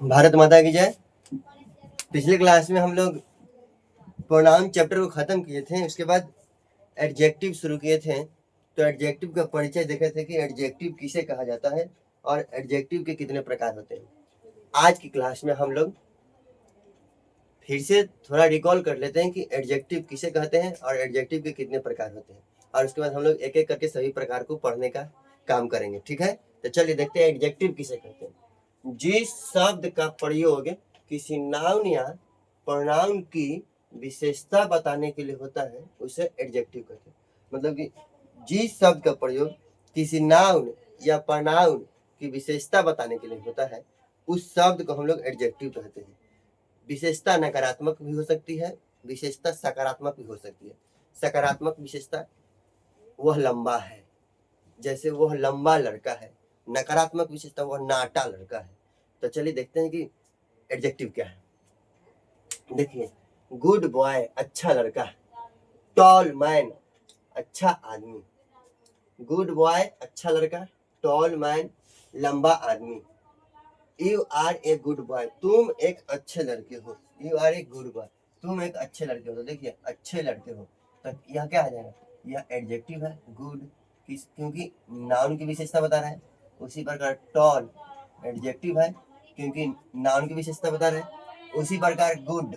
भारत माता की जय। पिछले क्लास में हम लोग प्रोनाउन चैप्टर को खत्म किए थे, उसके बाद एडजेक्टिव शुरू किए थे। तो एडजेक्टिव का परिचय देखे थे कि एडजेक्टिव किसे कहा जाता है और एडजेक्टिव के कितने प्रकार होते हैं। आज की क्लास में हम लोग फिर से थोड़ा रिकॉल कर लेते हैं कि एडजेक्टिव किसे कहते हैं और एडजेक्टिव के कितने प्रकार होते हैं, और उसके बाद हम लोग एक एक करके सभी प्रकार को पढ़ने का काम करेंगे। ठीक है, तो चलिए देखते हैं एडजेक्टिव किसे कहते हैं। जिस शब्द का प्रयोग किसी नाउन या प्रोनाउन की विशेषता बताने के लिए होता है उसे एडजेक्टिव कहते हैं। मतलब कि जिस शब्द का प्रयोग किसी नाउन या प्रोनाउन की विशेषता बताने के लिए होता है उस शब्द को हम लोग एडजेक्टिव कहते हैं। विशेषता नकारात्मक भी हो सकती है, विशेषता सकारात्मक भी हो सकती है। सकारात्मक विशेषता वह लंबा है, जैसे वह लंबा लड़का है। नकारात्मक विशेषता वह नाटा लड़का है। तो चलिए देखते हैं कि एडजेक्टिव क्या है। देखिए, गुड बॉय अच्छा लड़का, टॉल मैन अच्छा आदमी। गुड बॉय अच्छा लड़का, टॉल मैन लंबा आदमी। You are a good boy तुम एक अच्छे लड़के हो। You are a good boy तुम एक अच्छे लड़के हो। तो देखिए अच्छे लड़के हो, तो यह क्या आ जाएगा, यह एडजेक्टिव है। गुड क्योंकि नाउन की विशेषता बता रहा है। उसी प्रकार टॉल एडजेक्टिव है क्योंकि नाउन की विशेषता बता रहे हैं। उसी प्रकार गुड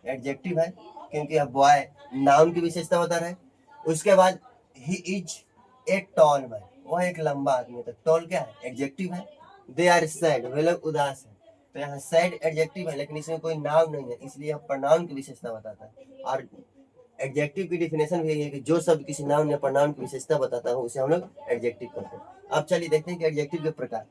एडजेक्टिव है क्योंकि यह बॉय नाउन की विशेषता बता रहे हैं। उसके बाद ही इज ए टॉल मैन, वह एक लंबा आदमी है। तो टॉल क्या है, एडजेक्टिव है। दे आर सैड, वे लोग उदास है। तो यहाँ सैड एडजेक्टिव है लेकिन इसमें कोई नाउन नहीं है, इसलिए यह प्रोनाउन की विशेषता बताता है। और एडजेक्टिव की डिफिनेशन भी यही है कि जो शब्द किसी नाउन या प्रोनाउन की विशेषता बताता है उसे हम लोग एडजेक्टिव कहते हैं। अब चलिए देखते हैं कि एडजेक्टिव के प्रकार।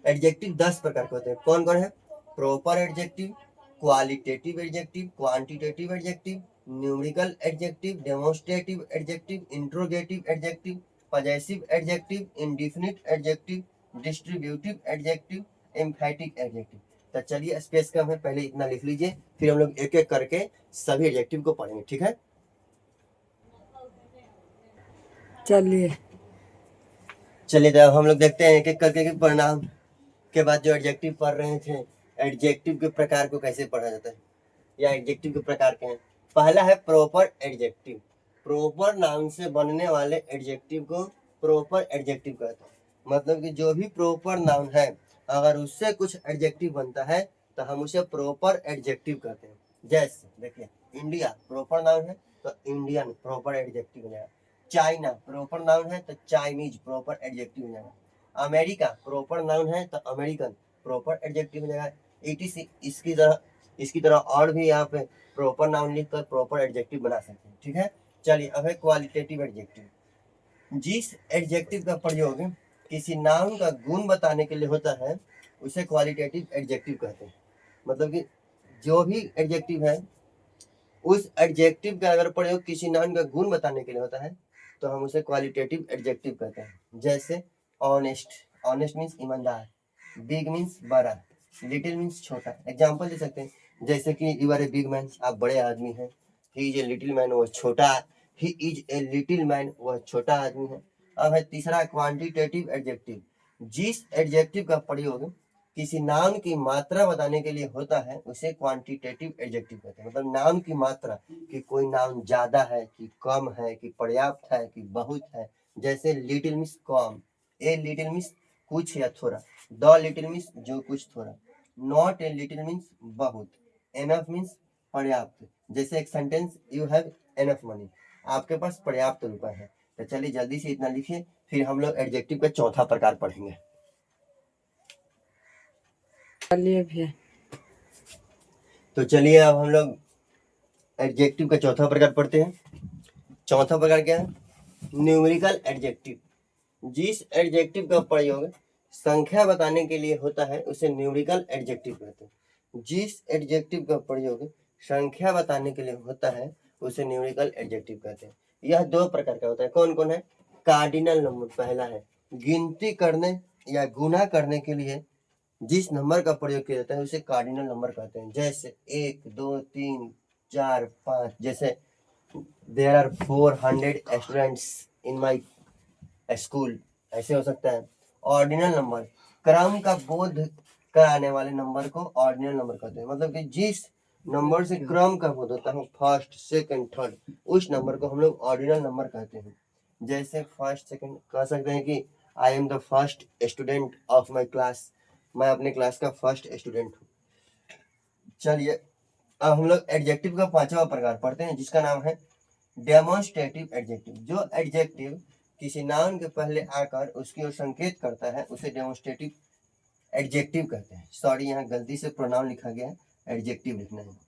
एडजेक्टिव 10 प्रकार के होते हैं। कौन कौन है, proper adjective, qualitative adjective, quantitative adjective, numerical adjective, demonstrative adjective, interrogative adjective, possessive adjective, indefinite adjective, distributive adjective, एम्फैटिक adjective. तो चलिए स्पेस कम है, पहले इतना लिख लीजिए, फिर हम लोग एक एक करके सभी एडजेक्टिव को पढ़ेंगे। ठीक है, चलिए तो हम लोग देखते हैं एक एक करके परिणाम के बाद जो एडजेक्टिव पढ़ रहे थे, एडजेक्टिव के प्रकार को कैसे पढ़ा जाता है या एडजेक्टिव के प्रकार के हैं। पहला है प्रॉपर एडजेक्टिव। प्रॉपर नाउन से बनने वाले एडजेक्टिव को प्रॉपर एडजेक्टिव कहते हैं। मतलब कि जो भी प्रॉपर नाउन है अगर उससे कुछ एडजेक्टिव बनता है तो हम उसे प्रॉपर एडजेक्टिव कहते हैं। जैसे देखिए, इंडिया प्रॉपर नाउन है तो इंडियन प्रॉपर एडजेक्टिव हो जाएगा। चाइना प्रॉपर नाउन है तो चाइनीज प्रॉपर एडजेक्टिव हो जाएगा। अमेरिका प्रॉपर नाउन है तो अमेरिकन प्रॉपर एडजेक्टिव हो जाएगा। ETC इसकी तरह और भी यहाँ पे प्रॉपर नाउन लिखकर प्रॉपर एडजेक्टिव बना सकते हैं। ठीक है, चलिए अब है क्वालिटेटिव एडजेक्टिव। जिस एडजेक्टिव का प्रयोग किसी नाउन का गुण बताने के लिए होता है उसे क्वालिटेटिव एडजेक्टिव कहते हैं। मतलब कि जो भी एडजेक्टिव है उस एडजेक्टिव का अगर प्रयोग किसी नाउन का गुण बताने के लिए होता है तो हम उसे क्वालिटेटिव एडजेक्टिव कहते हैं। जैसे ऑनेस्ट, ऑनेस्ट मीन्स ईमानदार, बिग मीन्स बड़ा, लिटिल मीन्स छोटा। एग्जाम्पल दे सकते हैं जैसे कि you are a big man, आप बड़े आदमी हैं। He is a little man, वह छोटा, he is a little man, वह छोटा आदमी है। अब है तीसरा क्वांटिटेटिव एडजेक्टिव। जिस एडजेक्टिव का प्रयोग किसी नाउन की मात्रा बताने के लिए होता है उसे क्वांटिटेटिव एडजेक्टिव कहते हैं। मतलब नाउन की मात्रा कि कोई नाउन ज्यादा है कि कम है कि पर्याप्त है कि बहुत है। जैसे little means come, a little means कुछ या थोड़ा, द लिटिल मीन्स जो कुछ थोड़ा, नॉट ए लिटिल मीन्स बहुत, एनफ मीन्स पर्याप्त। जैसे एक sentence, you have enough money, आपके पास पर्याप्त रुपए है। तो चलिए जल्दी से इतना लिखिए, फिर हम लोग एडजेक्टिव का चौथा प्रकार पढ़ेंगे। तो चलिए अब हम लोग एडजेक्टिव का चौथा प्रकार पढ़ते हैं। चौथा प्रकार क्या है, न्यूमेरिकल एडजेक्टिव। जिस एडजेक्टिव का प्रयोग संख्या बताने के लिए होता है उसे न्यूमेरिकल एडजेक्टिव कहते हैं। जिस एडजेक्टिव का प्रयोग संख्या बताने के लिए होता है उसे न्यूमेरिकल एडजेक्टिव कहते हैं। यह दो प्रकार का होता है। कौन कौन है, कार्डिनल नंबर, पहला है गिनती करने या गुना करने के लिए जिस नंबर का प्रयोग किया जाता है उसे कार्डिनल नंबर कहते हैं। जैसे 1 2 3 4 5, जैसे there are 400 students in my school, ऐसे हो सकता है। ऑर्डिनल नंबर क्रम का बोध कराने वाले नंबर को ऑर्डिनल नंबर कहते हैं। मतलब कि जिस नंबर से क्रम का बोध होता है, फर्स्ट सेकंड थर्ड, उस नंबर को हम लोग ऑर्डिनल नंबर कहते हैं। जैसे फर्स्ट सेकंड कह सकते हैं कि I am the first student of my class, मैं अपने क्लास का फर्स्ट स्टूडेंट हूँ। चलिए अब हम लोग एडजेक्टिव का 5वां प्रकार पढ़ते हैं, जिसका नाम है डेमोन्स्ट्रेटिव एडजेक्टिव। जो एडजेक्टिव किसी नाउन के पहले आकर उसकी ओर संकेत करता है उसे डेमोन्स्ट्रेटिव एडजेक्टिव कहते हैं। सॉरी, यहाँ गलती से प्रोनाउन लिखा गया है, एडजेक्टिव लिखना है।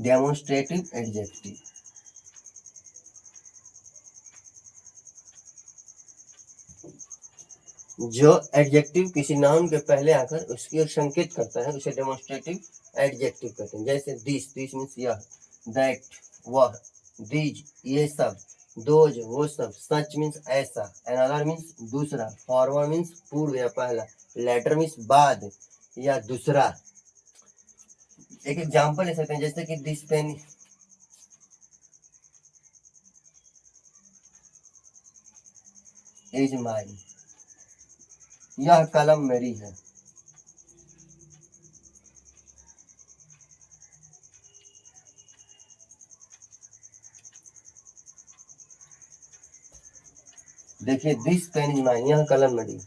Demonstrative adjective. जो एडजेक्टिव किसी नाउन के पहले आकर उसकी ओर संकेत करता है उसे डेमोन्स्ट्रेटिव एडजेक्टिव कहते हैं। जैसे दिस, दिस मीन्स यह, दैट वह, दीज ये सब, दोज वो सब, सच मीन्स ऐसा, अनदर मीन्स दूसरा, फॉरवर्ड मीन्स पूर्व या पहला, लेटर मीन्स बाद या दूसरा। एक एग्जाम्पल ले सकते हैं, जैसे कि दिस पेन इज माइन, यह कलम मेरी है। देखिए दिस पेन इज माइन, यह कलम मेरी,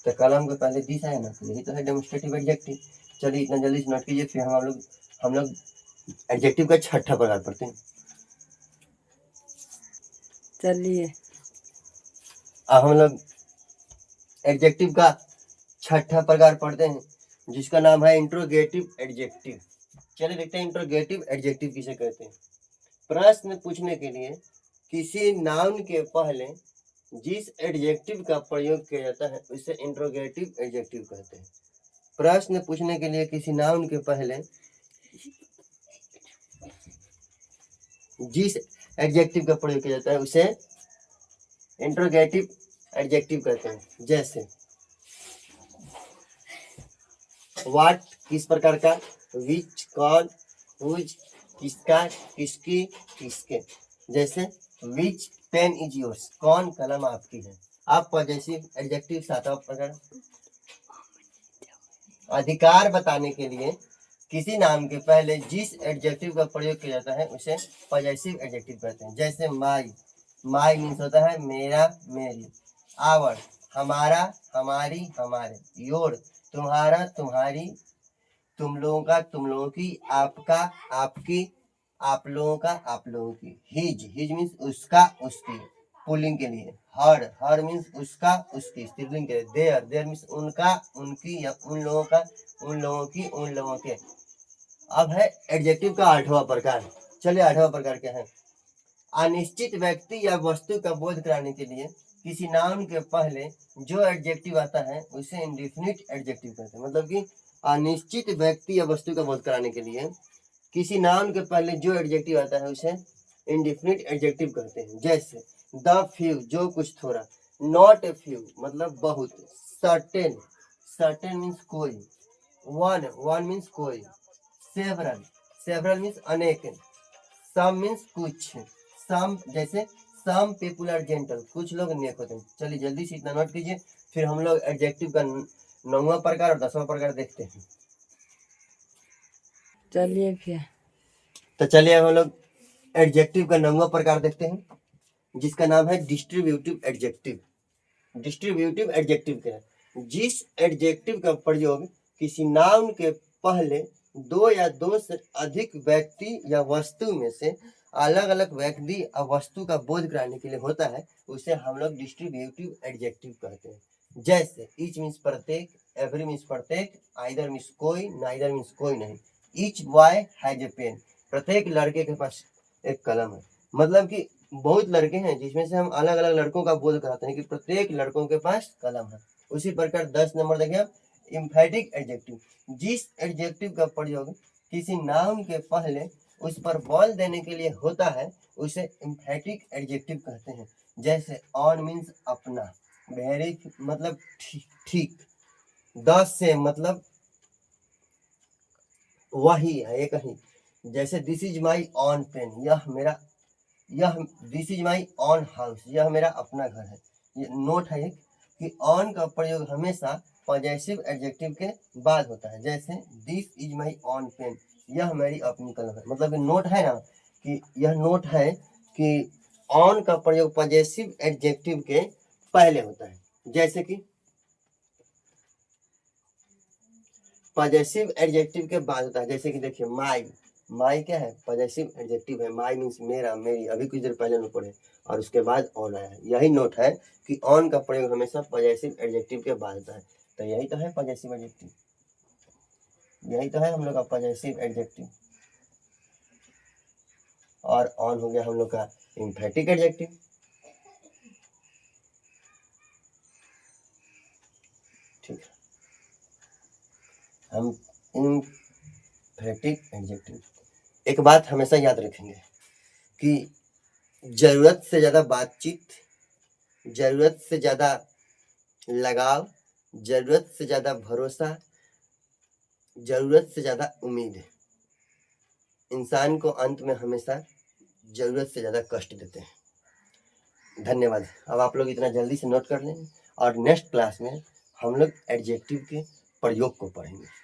तो कलम के पहले दिस आया ना, तो यही तो है डेमोन्स्ट्रेटिव एडजेक्टिव। चलिए इतना जल्दी से नोट कीजिए, फिर हम लोग एडजेक्टिव का 6ठा प्रकार पढ़ते हैं। चलिए अब हम लोग एडजेक्टिव का 6ठा प्रकार पढ़ते हैं, जिसका नाम है इंट्रोगेटिव एडजेक्टिव। चलिए देखते हैं इंट्रोगेटिव एडजेक्टिव किसे कहते हैं। प्रश्न पूछने के लिए किसी नाउन के पहले जिस एडजेक्टिव का प्रयोग किया जाता है उसे इंट्रोगेटिव एडजेक्टिव कहते हैं। प्रश्न पूछने के लिए किसी नाउन के पहले जिस एडजेक्टिव का प्रयोग किया जाता है उसे इंट्रोगेटिव एडजेक्टिव कहते हैं। जैसे व्हाट किस प्रकार का, विच कौन, हुज किसका, किसकी, किसके। जैसे विच पेन इज योर्स, कौन कलम आपकी है। आप पॉजेसिव एडजेक्टिव 7वां प्रकार। अधिकार बताने के लिए किसी नाम के पहले जिस एडजेक्टिव का प्रयोग किया जाता है उसे पॉजेसिव एडजेक्टिव कहते हैं। जैसे माई, माई मीन्स होता है मेरा, मेरी। आवर, हमारा, हमारी, हमारे। योर, तुम्हारा, तुम्हारी, तुम लोगों का, तुम लोगों की। आपका, आपकी, आप लोगों का, आप लोगों की। हिज, हिज मीन्स उसका, उसकी, पुल्लिंग के लिए। हर मीन्स उसका, उसकी, स्त्रीलिंग के लिए। देयर, देयर मीन्स उनका, उनकी या उन लोगों का, उन लोगों की, उन लोगों के। अब है एडजेक्टिव का 8वां प्रकार। चलिए 8वां प्रकार क्या है। अनिश्चित व्यक्ति या वस्तु का बोध कराने के लिए किसी नाउन के पहले जो एडजेक्टिव आता है उसे इंडेफिनिट एडजेक्टिव कहते हैं। मतलब कि अनिश्चित व्यक्ति या वस्तु का बोध कराने के लिए किसी नाउन के पहले जो एडजेक्टिव आता है उसे इंडेफिनिट एडजेक्टिव कहते हैं। जैसे द फ्यू, जो कुछ थोड़ा। नॉट ए फ्यू मतलब बहुत। सर्टेन, सर्टेन मीन्स कोई। वन, वन मीन्स कोई। सेवरल, सेवरल मीन्स अनेक। सम मीन्स कुछ। सम, जैसे सम पीपुल आर जेंटल, कुछ लोग नेक होते हैं। चलिए जल्दी से इतना नोट कीजिए, फिर हम लोग एडजेक्टिव का 9वां प्रकार और 10वां प्रकार देखते हैं। चलिए फिर तो चलिए हम लोग एडजेक्टिव का 9वां प्रकार देखते हैं, जिसका नाम है डिस्ट्रीब्यूटिव एडजेक्टिव। डिस्ट्रीब्यूटिव एडजेक्टिव क्या है। जिस एडजेक्टिव का प्रयोग किसी नाउन के पहले दो या दो से अधिक व्यक्ति या वस्तु में से अलग अलग व्यक्ति और वस्तु का बोध कराने के लिए होता है उसे हम लोग डिस्ट्रीब्यूटिव एडजेक्टिव कहते हैं। जैसे ईच मीन्स प्रत्येक, एवरी मीन्स प्रत्येक, आइदर मीन्स कोई, नाइदर मीन्स कोई नहीं। Each boy has a pen, प्रत्येक लड़के के पास एक कलम है। मतलब कि बहुत लड़के हैं जिसमें से हम अलग अलग लड़कों का बोध कराते हैं कि प्रत्येक लड़कों के पास कलम है। उसी प्रकार 10 नंबर देखिए आप, एम्फेटिक एडजेक्टिव। जिस एडजेक्टिव का प्रयोग किसी नाउन के पहले उस पर बल देने के लिए होता है उसे एम्फेटिक एडजेक्टिव कहते हैं। जैसे ऑन मीन्स अपना, वेरी मतलब ठीक, 10 से मतलब वही है, एक ही। जैसे this is my own pen, this is my own house, यह मेरा अपना घर है। ये नोट है एक कि ऑन का प्रयोग हमेशा पॉजेसिव एडजेक्टिव के बाद होता है। जैसे this is my own pen, यह मेरी अपनी कलम है। मतलब नोट है ना कि यह नोट है कि ऑन का प्रयोग पॉजेसिव एडजेक्टिव के पहले होता है। जैसे कि पॉजेसिव एडजेक्टिव के बाद होता है। जैसे कि देखिए माई क्या है, पॉजेसिव एडजेक्टिव है। माई मीन्स मेरा, मेरी, अभी कुछ देर पहले में पढ़े, और उसके बाद ऑन आया है। यही नोट है कि ऑन का प्रयोग हमेशा पॉजेसिव एडजेक्टिव के बाद होता है। तो यही तो है पॉजेसिव एडजेक्टिव, यही तो है हम लोग का पॉजेसिव एडजेक्टिव। और ऑन हो गया हम लोग का एम्फेटिक एडजेक्टिव। ठीक है, हम एम्फेटिक एडजेक्टिव। एक बात हमेशा याद रखेंगे कि जरूरत से ज्यादा बातचीत, जरूरत से ज्यादा लगाव, जरूरत से ज्यादा भरोसा, जरूरत से ज्यादा उम्मीद इंसान को अंत में हमेशा जरूरत से ज्यादा कष्ट देते हैं। धन्यवाद। अब आप लोग इतना जल्दी से नोट कर लें, और नेक्स्ट क्लास में हम लोग एडजेक्टिव के प्रयोग को पढ़ेंगे।